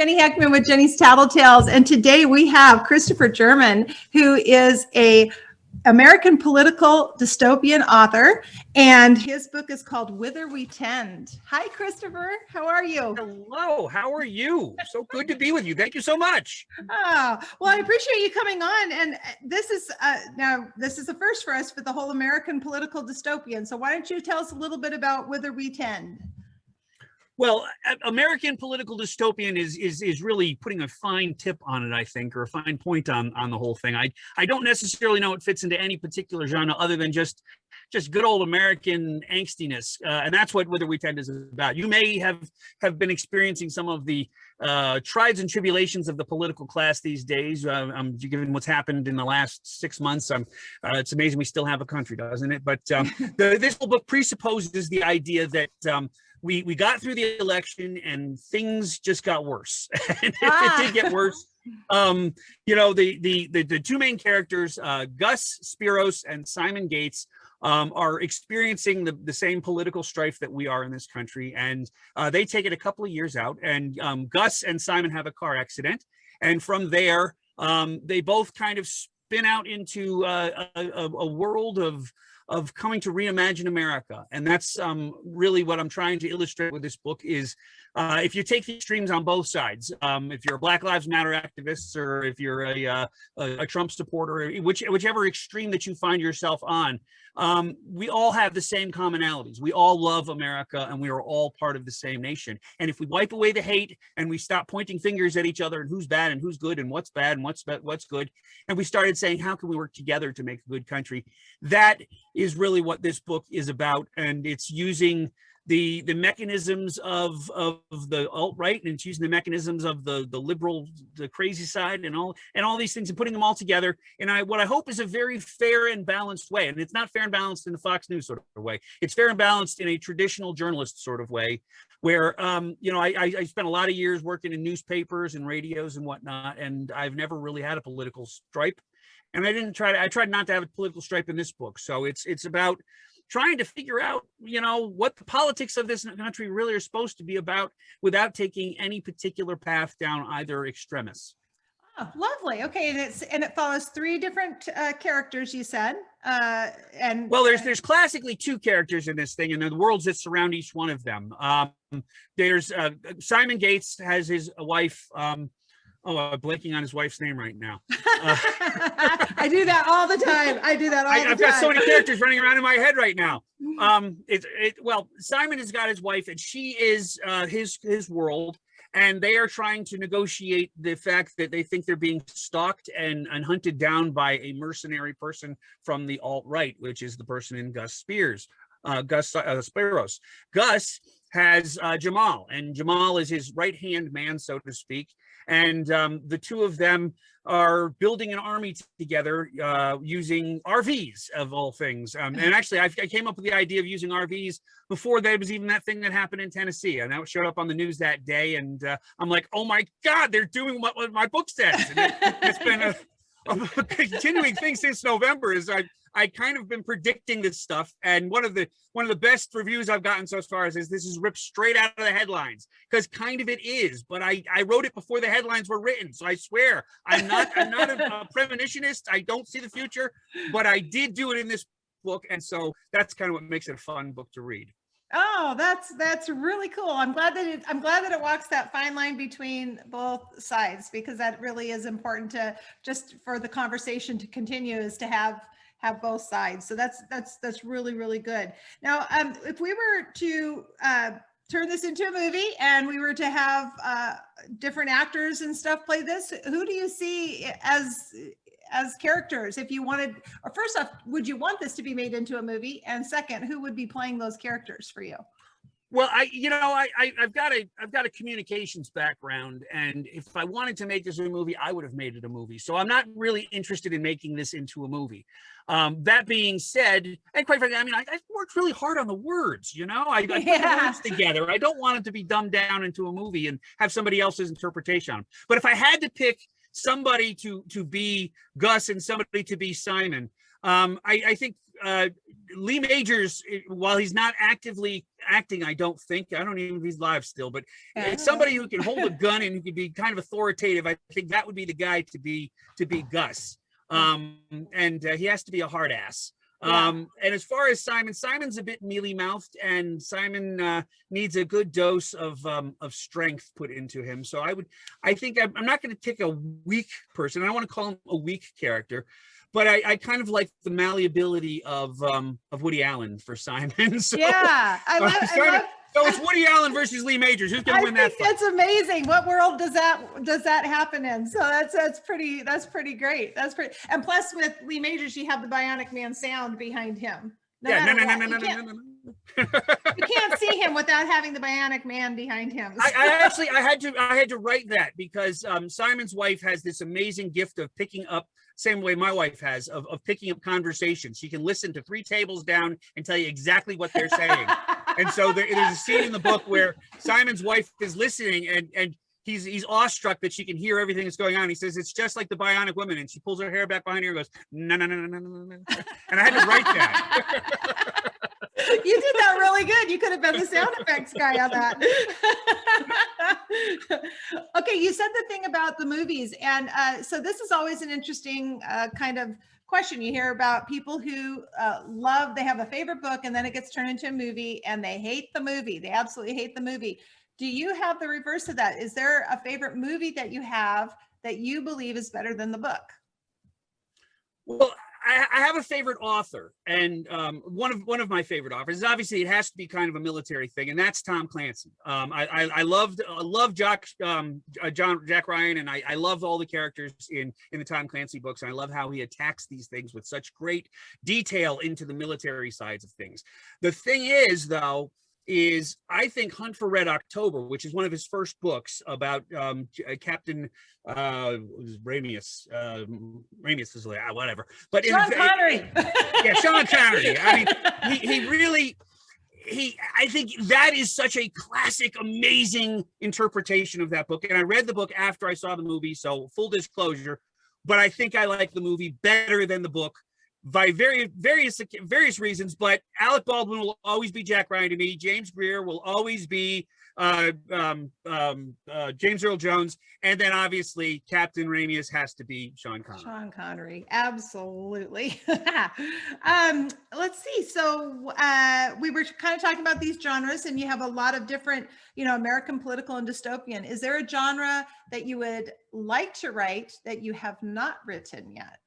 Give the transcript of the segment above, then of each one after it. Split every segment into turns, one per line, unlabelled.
Jenny Heckman with Jenny's Tattletales, and today we have Christopher German, who is a American political dystopian author, and his book is called Whither We Tend. Hi, Christopher. How are you?
Hello. How are you? So good to be with you. Thank you so much.
Oh, well, I appreciate you coming on. And this is a first for us for the whole American political dystopian. So why don't you tell us a little bit about Whither We Tend?
Well, American political dystopian is really putting a fine tip on it, I think, or a fine point on the whole thing. I don't necessarily know it fits into any particular genre other than just good old American angstiness, and that's what Whither We Tend is about. You may have been experiencing some of the trials and tribulations of the political class these days, given what's happened in the last 6 months. It's amazing we still have a country, doesn't it? But this whole book presupposes the idea that we got through the election and things just got worse. And it did get worse. The two main characters, Gus Spiros and Simon Gates, are experiencing the same political strife that we are in this country. And they take it a couple of years out, and Gus and Simon have a car accident. And from there, they both kind of spin out into a world of coming to reimagine America. And that's really what I'm trying to illustrate with this book is if you take the extremes on both sides, if you're a Black Lives Matter activist, or if you're a Trump supporter, whichever extreme that you find yourself on, we all have the same commonalities. We all love America, and we are all part of the same nation. And if we wipe away the hate and we stop pointing fingers at each other and who's bad and who's good and what's bad and what's good, and we started saying, how can we work together to make a good country? That is really what this book is about. And it's using the mechanisms of the alt-right, and it's using the mechanisms of the liberal, the crazy side, and all these things, and putting them all together in what I hope is a very fair and balanced way. And it's not fair and balanced in the Fox News sort of way. It's fair and balanced in a traditional journalist sort of way, where I spent a lot of years working in newspapers and radios and whatnot, and I've never really had a political stripe. And I tried not to have a political stripe in this book. So it's about trying to figure out, what the politics of this country really are supposed to be about without taking any particular path down either extremis.
Oh, lovely. Okay, and it follows three different characters, you said. There's
classically two characters in this thing, and the worlds that surround each one of them. There's Simon Gates has his wife. I'm blanking on his wife's name right now.
I do that all the time.
I've got so many characters running around in my head right now. Simon has got his wife, and she is his world, and they are trying to negotiate the fact that they think they're being stalked and hunted down by a mercenary person from the alt-right, which is the person in Gus Spiros. Gus has Jamal, and Jamal is his right-hand man, so to speak. And the two of them are building an army together using RVs, of all things. And actually, I came up with the idea of using RVs before there was even that thing that happened in Tennessee. And that showed up on the news that day. And I'm like, oh my God, they're doing what my book says. And it's been a continuing thing since November. Is I kind of been predicting this stuff, and one of the best reviews I've gotten so far is this is ripped straight out of the headlines, because kind of it is, but I wrote it before the headlines were written, so I swear I'm not a premonitionist. I don't see the future, but I did do it in this book, and so that's kind of what makes it a fun book to read.
Oh, that's really cool. I'm glad that it walks that fine line between both sides, because that really is important to just for the conversation to continue, is to have both sides. So that's really, really good. Now, if we were to turn this into a movie and we were to have different actors and stuff play this, who do you see as characters? If you wanted, or first off, would you want this to be made into a movie? And second, who would be playing those characters for you?
Well, I've got a communications background, and if I wanted to make this a movie, I would have made it a movie. So I'm not really interested in making this into a movie. That being said, and quite frankly, I've worked really hard on the words. I put the words together. I don't want it to be dumbed down into a movie and have somebody else's interpretation on them. But if I had to pick somebody to be Gus and somebody to be Simon, I think Lee Majors, while he's not actively acting, I don't even know if he's live still, but it's somebody who can hold a gun and who can be kind of authoritative. I think that would be the guy to be Gus. And he has to be a hard ass. And as far as Simon's a bit mealy-mouthed, and Simon needs a good dose of strength put into him. So I think I'm not going to pick a weak person. I don't want to call him a weak character, but I kind of like the malleability of Woody Allen for Simon. So,
yeah, I love.
So it's Woody Allen versus Lee Majors. Who's going to win that fight?
That's amazing. What world does that happen in? So that's pretty great. That's pretty. And plus, with Lee Majors, you have the Bionic Man sound behind him.
No.
You can't see him without having the Bionic Man behind him.
I had to write that because Simon's wife has this amazing gift of picking up, same way my wife has, of picking up conversations. She can listen to 3 tables down and tell you exactly what they're saying. And so there's a scene in the book where Simon's wife is listening and he's awestruck that she can hear everything that's going on. He says, it's just like the Bionic Woman. And she pulls her hair back behind her and goes, no. And I had to write that.
You did that really good. You could have been the sound effects guy on that. Okay, you said the thing about the movies. And so this is always an interesting kind of question. You hear about people who they have a favorite book and then it gets turned into a movie and they hate the movie. They absolutely hate the movie. Do you have the reverse of that? Is there a favorite movie that you have that you believe is better than the book?
Well, I have a favorite author, and one of my favorite authors. Obviously, it has to be kind of a military thing, and that's Tom Clancy. I loved Jack Ryan, and I loved all the characters in the Tom Clancy books, and I love how he attacks these things with such great detail into the military sides of things. The thing is, though, I think Hunt for Red October, which is one of his first books about Captain Ramius. Ramius is whatever. But
Sean Connery.
Yeah, Sean Connery. I mean, I think that is such a classic, amazing interpretation of that book. And I read the book after I saw the movie, so full disclosure. But I think I like the movie better than the book, by various reasons, but Alec Baldwin will always be Jack Ryan to me. James Greer will always be James Earl Jones, and then obviously Captain Ramius has to be Sean Connery.
Sean Connery, absolutely. Let's see. So we were kind of talking about these genres, and you have a lot of different, American political and dystopian. Is there a genre that you would like to write that you have not written yet?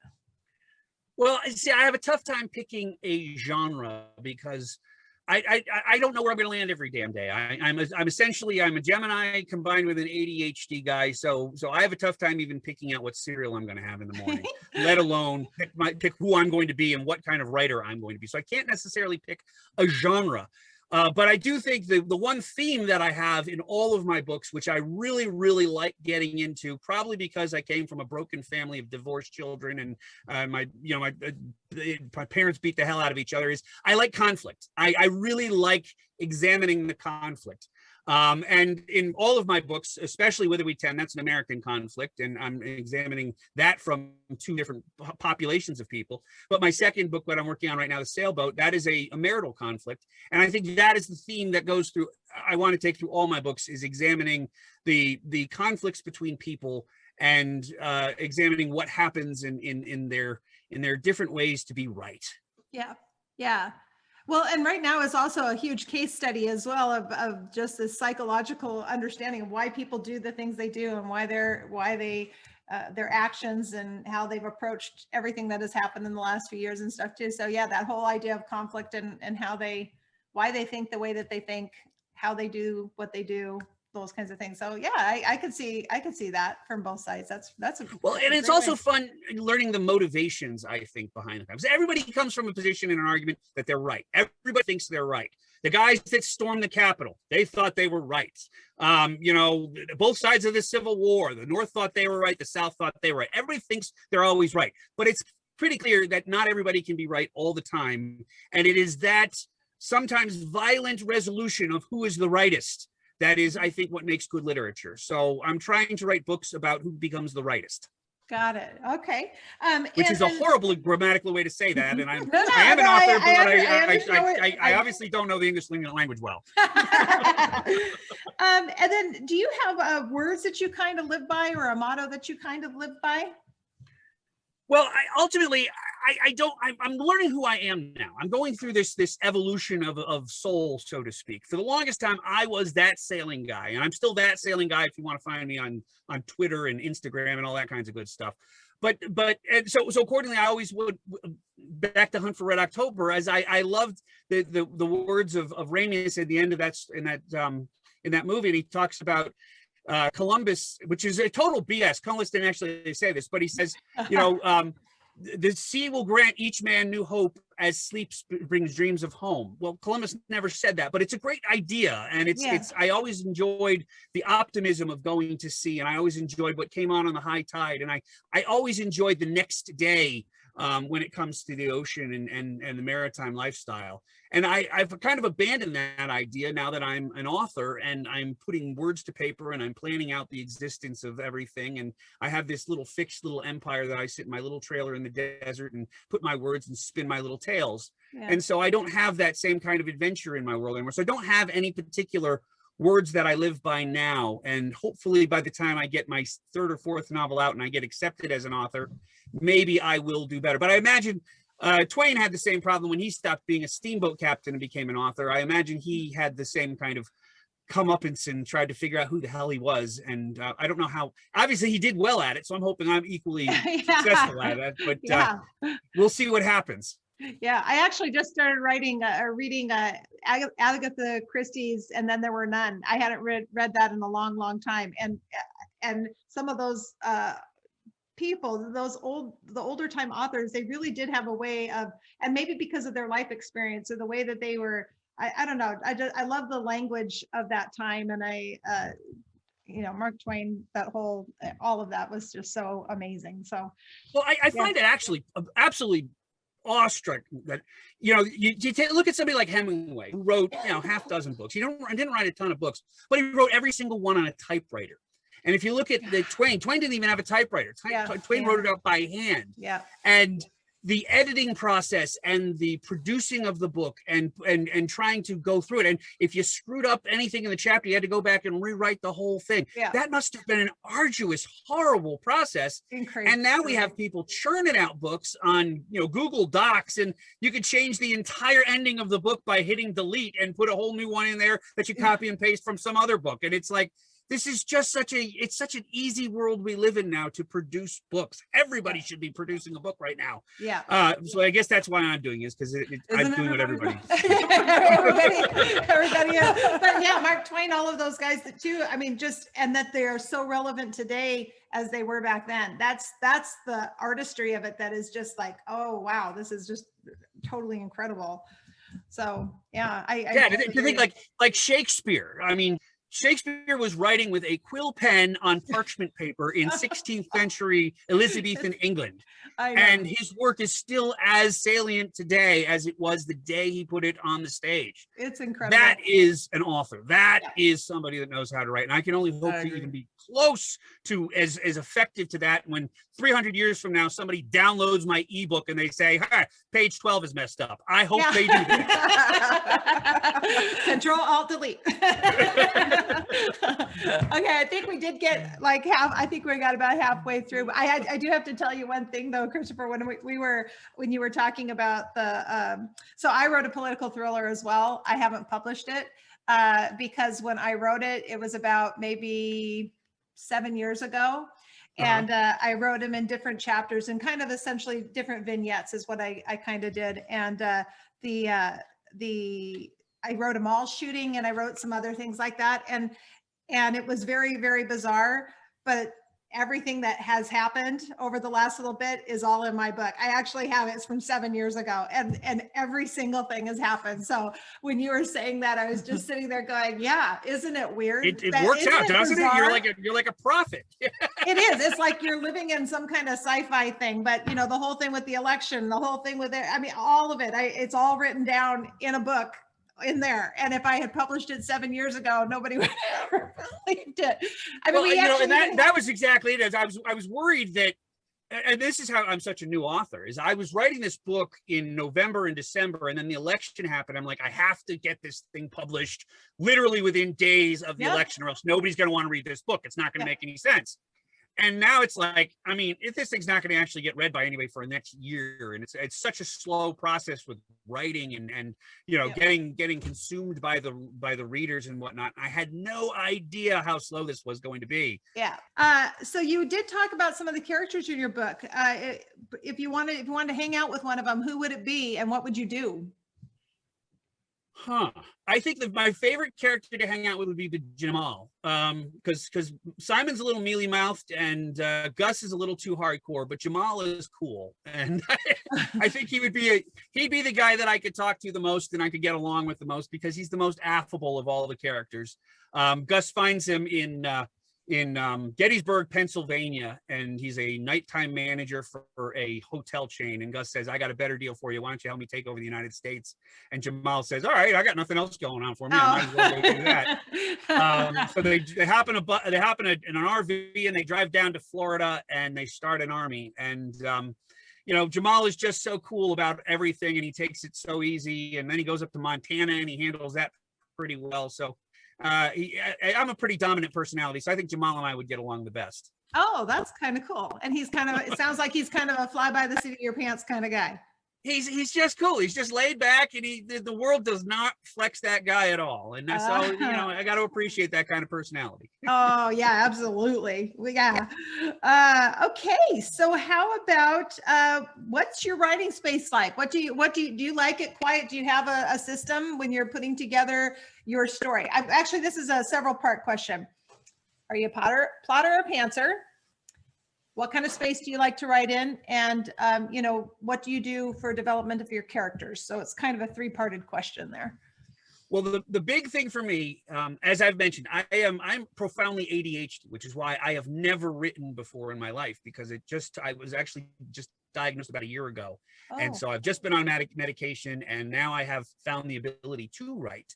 Well, see, I have a tough time picking a genre because I don't know where I'm going to land every damn day. I'm essentially a Gemini combined with an ADHD guy, so I have a tough time even picking out what cereal I'm going to have in the morning, let alone pick who I'm going to be and what kind of writer I'm going to be. So I can't necessarily pick a genre. But I do think the one theme that I have in all of my books, which I really, really like getting into, probably because I came from a broken family of divorced children and my parents beat the hell out of each other, is I like conflict. I really like examining the conflict. And in all of my books, especially Witherweed 10, that's an American conflict, and I'm examining that from 2 different populations of people. But my second book, what I'm working on right now, The Sailboat, that is a marital conflict. And I think that is the theme that goes through, I want to take through all my books, is examining the conflicts between people and examining what happens in their different ways to be right.
Yeah. Well, and right now is also a huge case study as well of just this psychological understanding of why people do the things they do and why they their actions and how they've approached everything that has happened in the last few years and stuff too. So yeah, that whole idea of conflict and why they think the way that they think, how they do what they do, those kinds of things. So yeah, I could see that from both sides. That's
well, and it's also fun learning the motivations, I think, behind the because everybody comes from a position in an argument that they're right. Everybody thinks they're right. The guys that stormed the Capitol, they thought they were right. Both sides of the Civil War, the North thought they were right, the South thought they were right. Everybody thinks they're always right, but it's pretty clear that not everybody can be right all the time, and it is that sometimes violent resolution of who is the rightest that is, I think, what makes good literature. So I'm trying to write books about who becomes the rightest.
Got it. Okay.
Which
And
is a
then,
horrible grammatical way to say that. And
no,
I am an
no,
author, but
I understand
I obviously don't know the English language well.
And then do you have words that you kind of live by, or a motto that you kind of live by?
Well, I'm learning who I am now. I'm going through this evolution of soul, so to speak. For the longest time, I was that sailing guy, and I'm still that sailing guy if you want to find me on Twitter and Instagram and all that kinds of good stuff. And so accordingly, I always would, back to Hunt for Red October, as I loved the words of Ramius at the end of in that movie, and he talks about Columbus, which is a total BS. Columbus didn't actually say this, but he says, the sea will grant each man new hope as sleep brings dreams of home. Well, Columbus never said that, but it's a great idea. And I always enjoyed the optimism of going to sea. And I always enjoyed what came on the high tide. And I always enjoyed the next day when it comes to the ocean and the maritime lifestyle. And I've kind of abandoned that idea now that I'm an author and I'm putting words to paper and I'm planning out the existence of everything. And I have this fixed little empire that I sit in my little trailer in the desert and put my words and spin my little tales. Yeah. And so I don't have that same kind of adventure in my world anymore. So I don't have any particular words that I live by now. And hopefully by the time I get my third or fourth novel out and I get accepted as an author, maybe I will do better. But I imagine Twain had the same problem when he stopped being a steamboat captain and became an author. I imagine he had the same kind of comeuppance and tried to figure out who the hell he was. And I don't know how, obviously he did well at it. So I'm hoping I'm equally successful at it, but we'll see what happens.
Yeah, I actually just started reading Agatha Christie's And Then There Were None. I hadn't read that in a long, long time. And some of those people, the older time authors, they really did have a way of, and maybe because of their life experience or the way that they were, I don't know, I love the language of that time. And Mark Twain, all of that was just so amazing. So,
well, I find it actually absolutely awestruck that you look at somebody like Hemingway, who wrote half dozen books. He didn't write a ton of books, but he wrote every single one on a typewriter. And if you look at Twain didn't even have a typewriter. Twain wrote it out by hand.
Yeah.
And the editing process and the producing of the book and trying to go through it. And if you screwed up anything in the chapter, you had to go back and rewrite the whole thing.
Yeah.
That must have been an arduous, horrible process.
Incredible.
And now we have people churning out books on Google Docs, and you could change the entire ending of the book by hitting delete and put a whole new one in there that you copy and paste from some other book. And it's like, this is just such an easy world we live in now to produce books. Everybody should be producing a book right now.
Yeah.
So I guess that's why I'm doing it, because I'm doing what everybody.
everybody is. But yeah, Mark Twain, all of those guys too. I mean, and that they are so relevant today as they were back then. That's the artistry of it. That is just like, oh wow, this is just totally incredible. So yeah,
to think like Shakespeare. I mean, Shakespeare was writing with a quill pen on parchment paper in 16th century Elizabethan England. And his work is still as salient today as it was the day he put it on the stage.
It's incredible.
That is an author. That is somebody that knows how to write. And I can only hope to even be close to as effective to that when 300 years from now, somebody downloads my ebook and they say, page 12 is messed up. I hope they do that.
Control Alt Delete. Okay, I think we did get I think we got about halfway through. I do have to tell you one thing though, Christopher, when you were talking about so I wrote a political thriller as well. I haven't published it because when I wrote it, it was about maybe 7 years ago. And I wrote them in different chapters and kind of essentially different vignettes is what I kind of did. And I wrote a mall shooting and I wrote some other things like that. And it was very, very bizarre, but everything that has happened over the last little bit is all in my book. I actually have it. It's from 7 years ago and every single thing has happened. So when you were saying that, I was just sitting there going, yeah, isn't it weird?
It works out, doesn't it? You're like a prophet.
It is. It's like you're living in some kind of sci-fi thing, but the whole thing with the election, the whole thing with it, I mean, all of it, it's all written down in a book in there. And if I had published it 7 years ago, nobody would have ever believed it. I mean,
and that was exactly it. I was worried that and this is how I'm such a new author, is I was writing this book in November and December, and then the election happened. I'm like, I have to get this thing published literally within days of the election, or else nobody's going to want to read this book. It's not going to make any sense. And now it's like, I mean, if this thing's not going to actually get read by anybody for the next year, and it's such a slow process with writing and getting consumed by the readers and whatnot. I had no idea how slow this was going to be.
Yeah. So you did talk about some of the characters in your book. If you wanted to hang out with one of them, who would it be, and what would you do?
I think that my favorite character to hang out with would be the Jamal, because Simon's a little mealy mouthed and Gus is a little too hardcore, but Jamal is cool, and I think he'd be the guy that I could talk to the most and I could get along with the most, because he's the most affable of all the characters. Gus finds him in Gettysburg, Pennsylvania, and he's a nighttime manager for a hotel chain. And Gus says, I got a better deal for you. Why don't you help me take over the United States? And Jamal says, all right, I got nothing else going on for me. I might as well go do that. So they hop in an RV and they drive down to Florida and they start an army. And, Jamal is just so cool about everything, and he takes it so easy. And then he goes up to Montana and he handles that pretty well. So I'm a pretty dominant personality, so I think Jamal and I would get along the best.
Oh, that's kind of cool. And it sounds like he's kind of a fly by the seat of your pants kind of guy.
He's just cool. He's just laid back, and the world does not flex that guy at all. And so I got to appreciate that kind of personality.
Oh yeah, absolutely. Okay. So how about what's your writing space like? Do you like it quiet? Do you have a system when you're putting together your story? This is a several part question. Are you a plotter or pantser? What kind of space do you like to write in? And, what do you do for development of your characters? So it's kind of a three-parted question there.
Well, the big thing for me, as I've mentioned, I'm profoundly ADHD, which is why I have never written before in my life, because I was actually just diagnosed about a year ago. Oh. And so I've just been on medication, and now I have found the ability to write.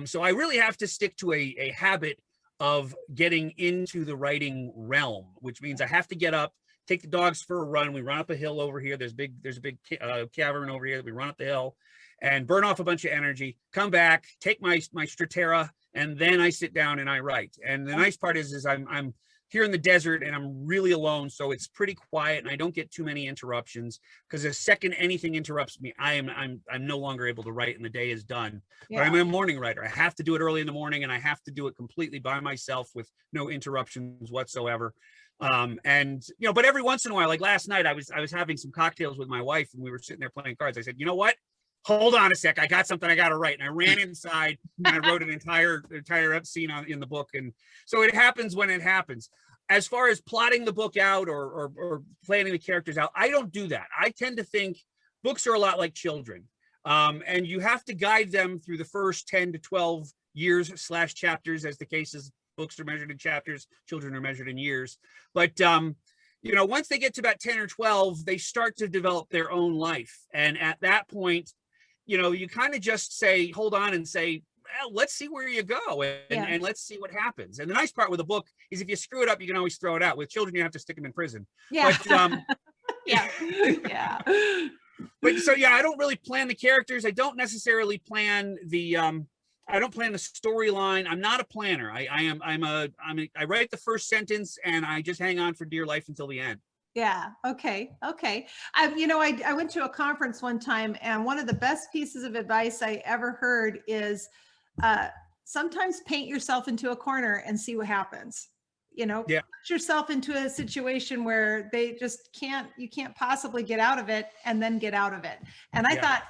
So I really have to stick to a habit of getting into the writing realm, which means I have to get up, take the dogs for a run. We run up a hill over here. There's a big cavern over here that we run up the hill and burn off a bunch of energy, come back, take my Stratera, and then I sit down and I write. And the nice part is I'm here in the desert and I'm really alone. So it's pretty quiet and I don't get too many interruptions, because the second anything interrupts me, I'm no longer able to write and the day is done. Yeah. But I'm a morning writer. I have to do it early in the morning and I have to do it completely by myself with no interruptions whatsoever. But every once in a while, like last night, I was having some cocktails with my wife and we were sitting there playing cards. I said, you know what? Hold on a sec. I got something I got to write. And I ran inside and I wrote an entire scene in the book. And so it happens when it happens. As far as plotting the book out or planning the characters out, I don't do that. I tend to think books are a lot like children. And you have to guide them through the first 10 to 12 years / chapters, as the case is. Books are measured in chapters, children are measured in years. But once they get to about 10 or 12, they start to develop their own life. And at that point, you kind of just say, hold on and say, well, let's see where you go and let's see what happens. And the nice part with a book is if you screw it up, you can always throw it out. With children, you have to stick them in prison.
Yeah.
But,
yeah.
But so, I don't really plan the characters. I don't necessarily plan the storyline. I'm not a planner. I write the first sentence and I just hang on for dear life until the end.
Yeah. Okay. I went to a conference one time, and one of the best pieces of advice I ever heard is sometimes paint yourself into a corner and see what happens. Put yourself into a situation where you can't possibly get out of it, and then get out of it. And I thought,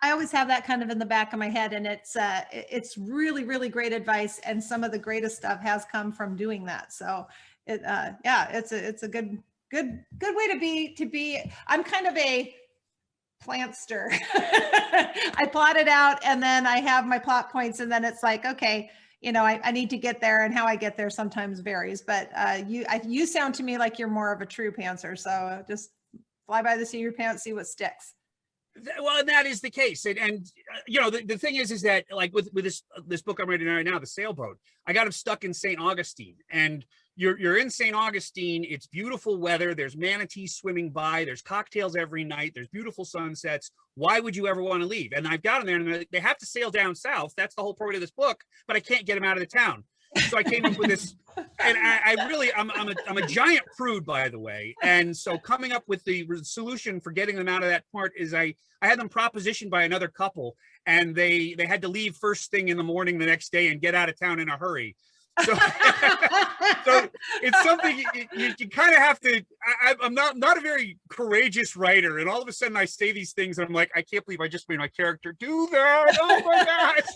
I always have that kind of in the back of my head, and it's really, really great advice. And some of the greatest stuff has come from doing that. So it's a good way to be. I'm kind of a plantster. I plot it out and then I have my plot points, and then it's like, okay, I need to get there, and how I get there sometimes varies, but you sound to me like you're more of a true pantser. So just fly by the seat of your pants, see what sticks.
Well, that is the case. And the thing is that like with this book I'm writing right now, The Sailboat, I got him stuck in St. Augustine. And you're in St. Augustine. It's beautiful weather. There's manatees swimming by. There's cocktails every night. There's beautiful sunsets. Why would you ever want to leave? And I've got them there, and they have to sail down south. That's the whole point of this book. But I can't get them out of the town. So I came up with this, and I'm a giant prude, by the way. And so coming up with the solution for getting them out of that part is I had them propositioned by another couple, and they had to leave first thing in the morning the next day and get out of town in a hurry. So, so it's something you kind of have to. I'm not a very courageous writer, and all of a sudden I say these things, and I'm like, I can't believe I just made my character do that. Oh my gosh!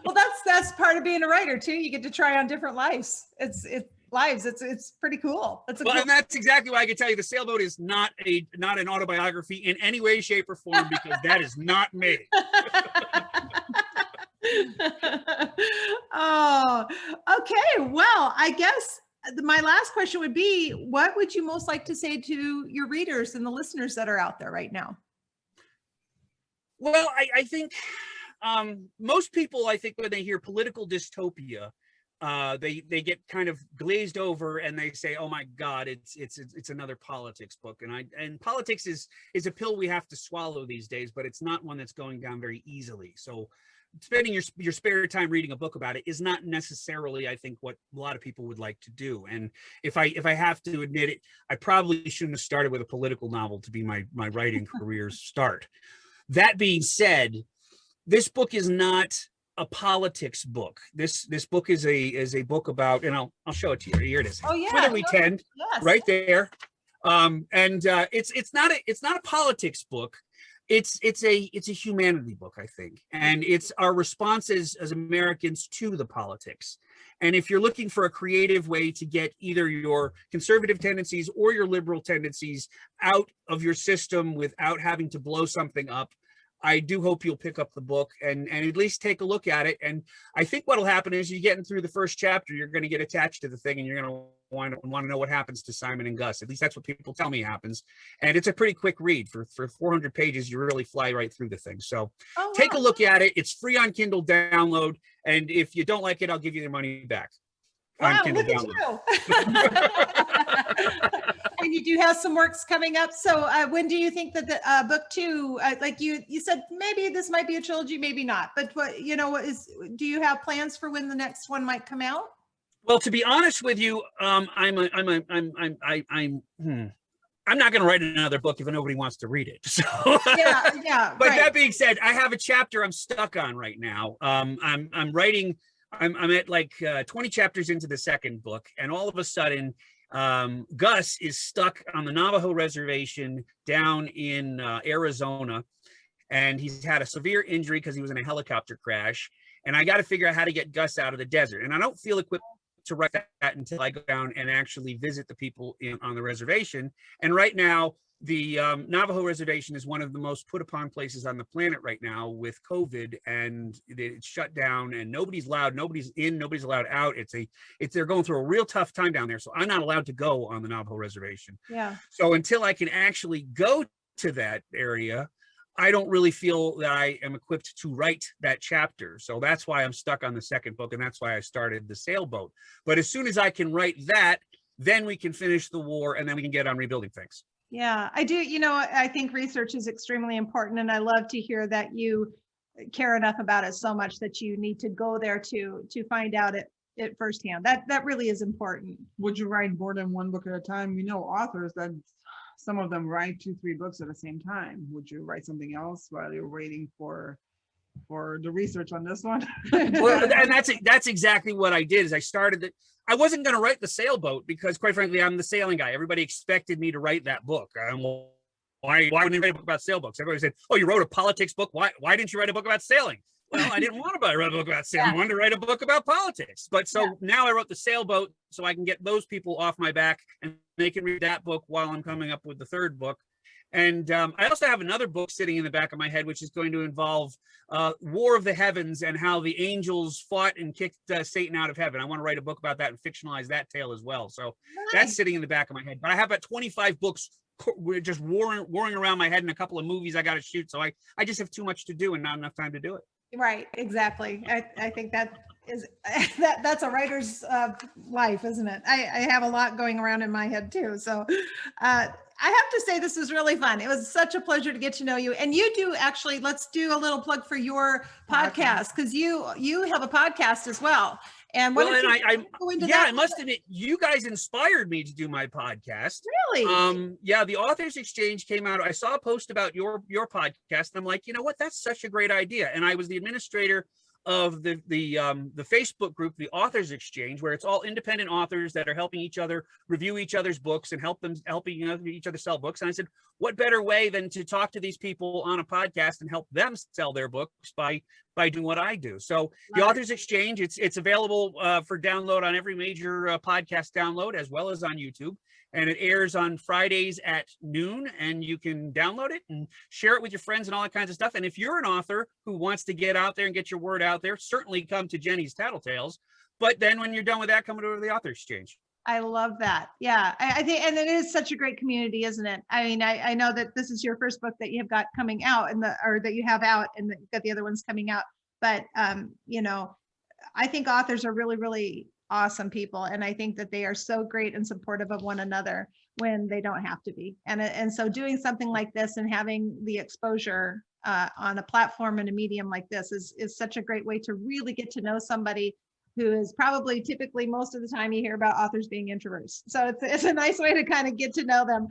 Well, that's part of being a writer too. You get to try on different lives. It's pretty cool.
And that's exactly why I can tell you the Sailboat is not an autobiography in any way, shape, or form, because that is not me.
Oh, okay. Well, I guess my last question would be, what would you most like to say to your readers and the listeners that are out there right now?
Well, I think most people, I think when they hear political dystopia, they get kind of glazed over and they say, oh my God, it's another politics book. And politics is a pill we have to swallow these days, but it's not one that's going down very easily. So spending your spare time reading a book about it is not necessarily, I think, what a lot of people would like to do. And if I have to admit it, I probably shouldn't have started with a political novel to be my writing career's start. That being said, this book is not a politics book. This book is a book about, and I'll show it to you. Here it is.
Oh yeah,
Whither We Tend,
yes.
Right there. It's not a politics book. It's a humanity book, I think, and it's our responses as Americans to the politics. And if you're looking for a creative way to get either your conservative tendencies or your liberal tendencies out of your system without having to blow something up, I do hope you'll pick up the book and at least take a look at it. And I think what'll happen is you're getting through the first chapter, you're going to get attached to the thing, and you're going to want to know what happens to Simon and Gus. At least that's what people tell me happens. And it's a pretty quick read. For 400 pages, you really fly right through the thing. So take a look at it. It's free on Kindle download. And if you don't like it, I'll give you your money back.
Wow, look at you. And you do have some works coming up. So when do you think that the book 2, like you said, maybe this might be a trilogy, maybe not, but do you have plans for when the next one might come out?
Well, to be honest with you, I'm not going to write another book if nobody wants to read it. So
yeah.
But
right.
That being said, I have a chapter I'm stuck on right now. I'm writing. I'm at like 20 chapters into the second book, and all of a sudden, Gus is stuck on the Navajo reservation down in Arizona, and he's had a severe injury because he was in a helicopter crash. And I got to figure out how to get Gus out of the desert. And I don't feel equipped to write that until I go down and actually visit the people on the reservation. And right now, the Navajo reservation is one of the most put upon places on the planet right now with COVID, and it's shut down and nobody's allowed, nobody's in, nobody's allowed out. They're going through a real tough time down there. So I'm not allowed to go on the Navajo reservation.
Yeah.
So until I can actually go to that area, I don't really feel that I am equipped to write that chapter. So that's why I'm stuck on the second book. And that's why I started The Sailboat. But as soon as I can write that, then we can finish the war and then we can get on rebuilding things.
Yeah, I do. I think research is extremely important. And I love to hear that you care enough about it so much that you need to go there to find out it firsthand. That really is important.
Would you write more than one book at a time? Authors that some of them write 2-3 books at the same time. Would you write something else while you're waiting for the research on this one?
Well, and that's exactly what I did. Is I started it. I wasn't going to write The Sailboat because, quite frankly, I'm the sailing guy. Everybody expected me to write that book. Why wouldn't you write a book about sailboats? Everybody said, "Oh, you wrote a politics book. Why didn't you write a book about sailing?" Well, I didn't want to write a book about sailing. I wanted to write a book about politics. But now I wrote The Sailboat so I can get those people off my back and they can read that book while I'm coming up with the third book. And I also have another book sitting in the back of my head, which is going to involve War of the Heavens and how the angels fought and kicked Satan out of heaven. I want to write a book about that and fictionalize that tale as well. So that's sitting in the back of my head. But I have about 25 books just warring around my head and a couple of movies I got to shoot. So I just have too much to do and not enough time to do it.
Right, exactly. I think is that's a writer's life, isn't it? I have a lot going around in my head too. So I have to say this was really fun. It was such a pleasure to get to know you. And you do actually, let's do a little plug for your podcast, because you have a podcast as well. And what
Well,
did
and
you go into
yeah,
that?
I must admit, you guys inspired me to do my podcast.
Really?
Yeah, the Authors Exchange came out. I saw a post about your podcast, and I'm like, you know what? That's such a great idea. And I was the administrator of the Facebook group, the Authors Exchange, where it's all independent authors that are helping each other review each other's books and helping each other sell books. And I said, what better way than to talk to these people on a podcast and help them sell their books by doing what I do. So the Authors Exchange, it's available for download on every major podcast download, as well as on YouTube. And it airs on Fridays at noon, and you can download it and share it with your friends and all that kinds of stuff. And if you're an author who wants to get out there and get your word out there, certainly come to Jenny's Tattletales. But then when you're done with that, come over to the Author Exchange.
I love that. Yeah, I think, and it is such a great community, isn't it? I mean, I know that this is your first book that you have got coming out, or that you have out, and that you've got the other ones coming out. But you know, I think authors are really, really awesome people, and I think that they are so great and supportive of one another when they don't have to be. And so doing something like this and having the exposure on a platform and a medium like this is such a great way to really get to know somebody who is probably typically most of the time you hear about authors being introverts. So it's a nice way to kind of get to know them.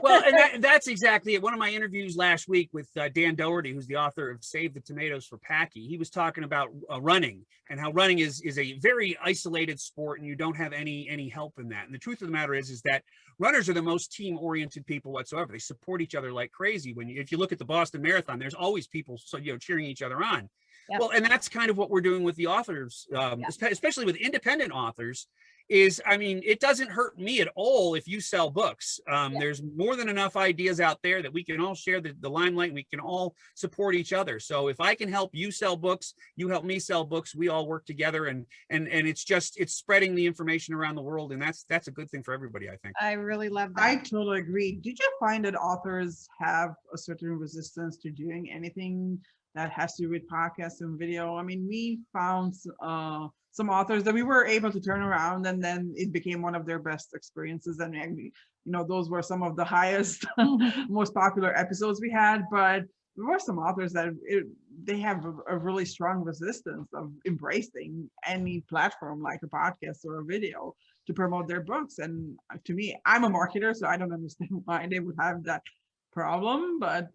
Well, and that's exactly it. One of my interviews last week with Dan Doherty, who's the author of Save the Tomatoes for Packy, he was talking about running and how running is a very isolated sport, and you don't have any help in that. And the truth of the matter is that runners are the most team-oriented people whatsoever. They support each other like crazy. If you look at the Boston Marathon, there's always people cheering each other on. Yep. Well, and that's kind of what we're doing with the authors, especially with independent authors, I mean, it doesn't hurt me at all if you sell books. There's more than enough ideas out there that we can all share the limelight, and we can all support each other. So if I can help you sell books, you help me sell books, we all work together, and it's spreading the information around the world. And that's a good thing for everybody, I think.
I really love that.
I totally agree. Did you find that authors have a certain resistance to doing anything that has to do with podcasts and video? I mean, we found some authors that we were able to turn around, and then it became one of their best experiences. And those were some of the highest, most popular episodes we had. But there were some authors that they have a really strong resistance of embracing any platform like a podcast or a video to promote their books. And to me, I'm a marketer, so I don't understand why they would have that problem. But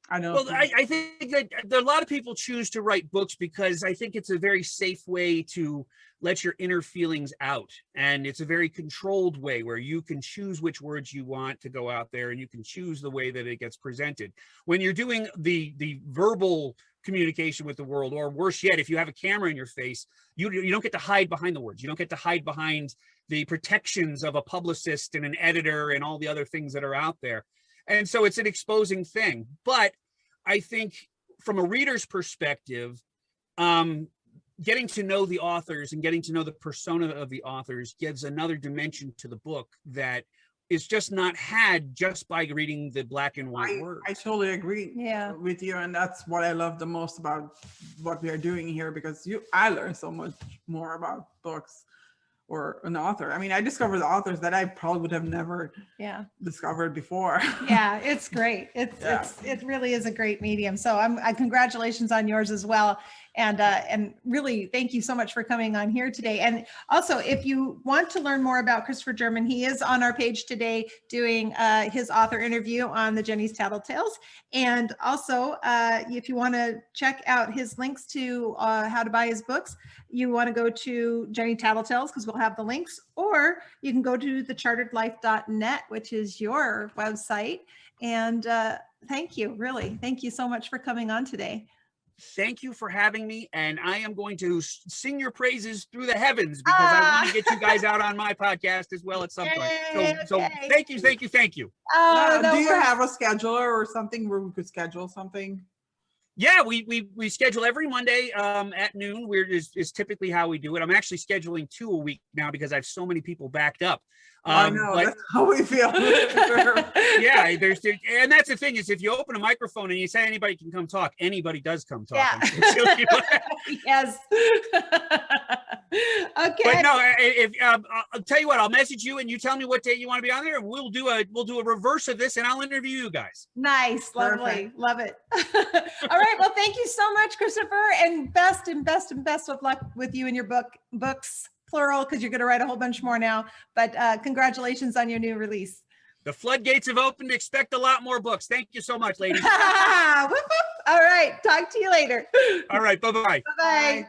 I know.
Well, I think that a lot of people choose to write books because I think it's a very safe way to let your inner feelings out. And it's a very controlled way where you can choose which words you want to go out there, and you can choose the way that it gets presented. When you're doing the verbal communication with the world, or worse yet, if you have a camera in your face, you don't get to hide behind the words. You don't get to hide behind the protections of a publicist and an editor and all the other things that are out there. And so it's an exposing thing. But I think from a reader's perspective, getting to know the authors and getting to know the persona of the authors gives another dimension to the book that is just not had just by reading the black and white words.
I totally agree
with
you. And that's what I love the most about what we are doing here, because I learned so much more about books or an author. I mean, I discovered authors that I probably would have never discovered before.
Yeah, it's great. It really is a great medium. So congratulations on yours as well. And really, thank you so much for coming on here today. And also, if you want to learn more about Christopher German, he is on our page today doing his author interview on the Jenny's Tattletales. And also, if you want to check out his links to how to buy his books, you want to go to Jenny Tattletales, because we'll have the links, or you can go to thecharteredlife.net, which is your website. And thank you, really. Thank you so much for coming on today.
Thank you for having me, and I am going to sing your praises through the heavens, because I want to get you guys out on my podcast as well at some point. So thank you.
Do you have a scheduler or something where we could schedule something?
Yeah, we schedule every Monday at noon. Is typically how we do it. I'm actually scheduling 2 a week now because I have so many people backed up.
I know,
But
that's how we feel.
yeah, and that's the thing is if you open a microphone and you say anybody can come talk, anybody does come talk.
Yeah. Yes. Okay.
But no, if I'll tell you what, I'll message you and you tell me what day you want to be on there, and we'll do a reverse of this, and I'll interview you guys.
Nice, lovely,
Perfect.
love it. All right, well, thank you so much, Christopher, and best of luck with you and your books, plural, because you're going to write a whole bunch more now. But congratulations on your new release.
The floodgates have opened. Expect a lot more books. Thank you so much, ladies.
Whoop, whoop. All right, talk to you later.
All right, bye-bye.
Bye-bye.